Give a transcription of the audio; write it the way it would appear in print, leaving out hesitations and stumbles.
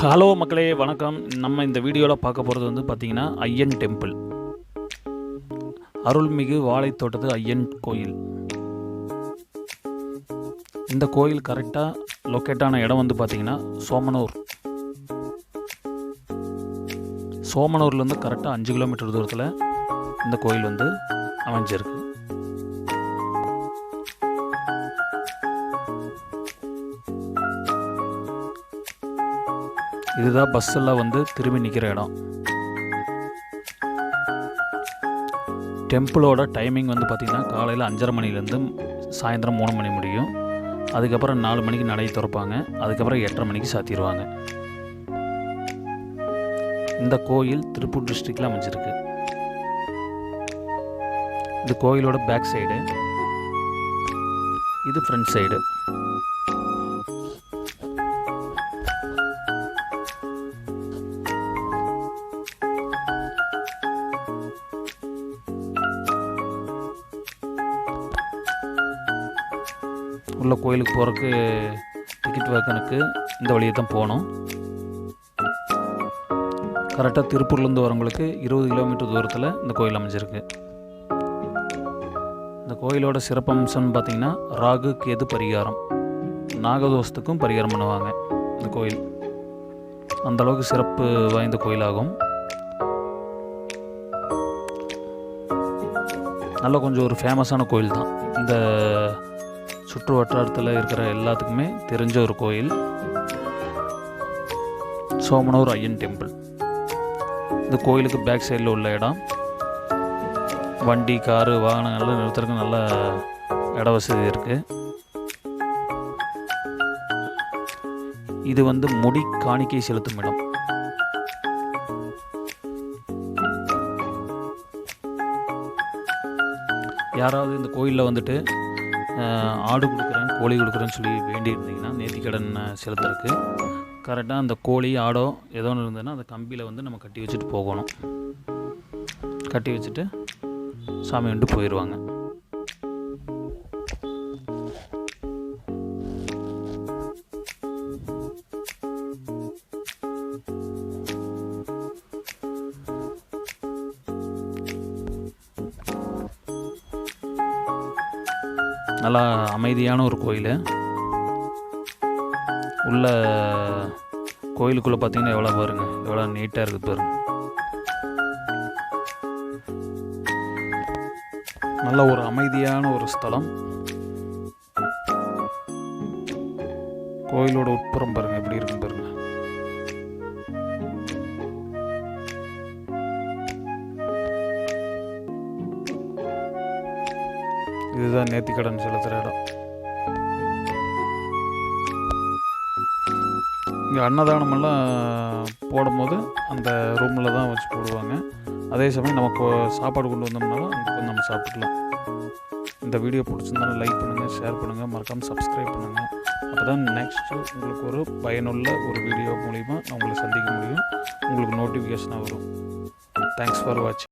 Hello மக்களே, வணக்கம். நம்ம இந்த வீடியோவில் பார்க்க போகிறது வந்து பார்த்திங்கன்னா ஐயன் டெம்பிள், அருள்மிகு வாழைத்தோட்டத்து ஐயன் கோயில். இந்த கோயில் கரெக்டாக லொக்கேட்டான இடம் வந்து பார்த்திங்கன்னா சோமனூர்லேருந்து கரெக்டாக 5 கிலோமீட்டர் தூரத்தில் இந்த கோயில் வந்து அமைஞ்சிருக்கு. இதுதான் பஸ் எல்லாம் வந்து திரும்பி நிற்கிற இடம். டெம்பிளோட டைமிங் வந்து பார்த்திங்கன்னா காலையில் 5:30 மணிலேருந்து சாயந்தரம் 3 மணி முடியும். அதுக்கப்புறம் 4 மணிக்கு நடை திறப்பாங்க. அதுக்கப்புறம் 8:30 மணிக்கு சாத்திடுவாங்க. இந்த கோயில் திருப்பூர் டிஸ்ட்ரிக்டில் அமைஞ்சிருக்கு. இந்த கோயிலோட பேக் சைடு, இது ஃப்ரண்ட் சைடு. உள்ள கோயிலுக்கு போகிறதுக்கு டிக்கெட் வேக்கனுக்கு இந்த வழியை தான் போகணும். கரெக்டாக திருப்பூர்லேருந்து வரவங்களுக்கு 20 கிலோமீட்டர் தூரத்தில் இந்த கோயில் அமைஞ்சிருக்கு. இந்த கோயிலோட சிறப்பம்சம்னு பார்த்திங்கன்னா ராகு கேது பரிகாரம், நாகதோஷத்துக்கும் பரிகாரம் பண்ணுவாங்க. இந்த கோயில் அந்தளவுக்கு சிறப்பு வாய்ந்த கோயிலாகும். நல்ல கொஞ்சம் ஒரு ஃபேமஸான கோயில் தான். இந்த சுற்று வட்டாரத்தில் இருக்கிற எல்லாத்துக்குமே தெரிஞ்ச ஒரு கோயில் சோமனூர் ஐயன் டெம்பிள். இந்த கோயிலுக்கு பேக் சைடில் உள்ள இடம் வண்டி, காரு, வாகனங்கள்லாம் நிறுத்துறதுக்கு நல்ல இட வசதி இருக்குது. இது வந்து முடி காணிக்கை செலுத்தும் இடம். யாராவது இந்த கோயிலில் வந்துட்டு ஆடு கொடுக்குறேன், கோழி கொடுக்குறேன்னு சொல்லி வேண்டி இருந்தீங்கன்னா நேர்த்திக்கடன் செலுத்துறதுக்கு கரெக்டாக அந்த கோழி, ஆடோ ஏதோ ஒன்று இருந்ததுன்னா அந்த கம்பியில் வந்து நம்ம கட்டி வச்சுட்டு போகணும். கட்டி வச்சுட்டு சாமி வந்துட்டு போயிடுவாங்க. நல்லா அமைதியான ஒரு கோயில். உள்ள கோயிலுக்குள்ளே பார்த்தீங்கன்னா எவ்வளோ பாருங்கள், எவ்வளோ நீட்டாக இருக்குது பாருங்கள். நல்ல ஒரு அமைதியான ஒரு ஸ்தலம். கோயிலோட உட்புறம் பாருங்கள் எப்படி இருக்குன்னு பாருங்கள். இதுதான் நேர்த்திக்கடன் செலுத்துகிற இடம். இங்கே அன்னதானமெல்லாம் போடும்போது அந்த ரூமில் தான் வச்சு போடுவாங்க. அதே சமயம் நமக்கு சாப்பாடு கொண்டு வந்தோம்னாலும் அங்கே வந்து நம்ம சாப்பிட்டுக்கலாம். இந்த வீடியோ பிடிச்சிருந்தாலும் லைக் பண்ணுங்கள், ஷேர் பண்ணுங்கள், மறக்காமல் சப்ஸ்கிரைப் பண்ணுங்கள். அப்போ தான் நெக்ஸ்ட்டு உங்களுக்கு ஒரு பயனுள்ள ஒரு வீடியோ மூலிமா நான் உங்களை சந்திக்க முடியும். உங்களுக்கு நோட்டிஃபிகேஷனாக வரும். தேங்க்ஸ் ஃபார் வாட்சிங்.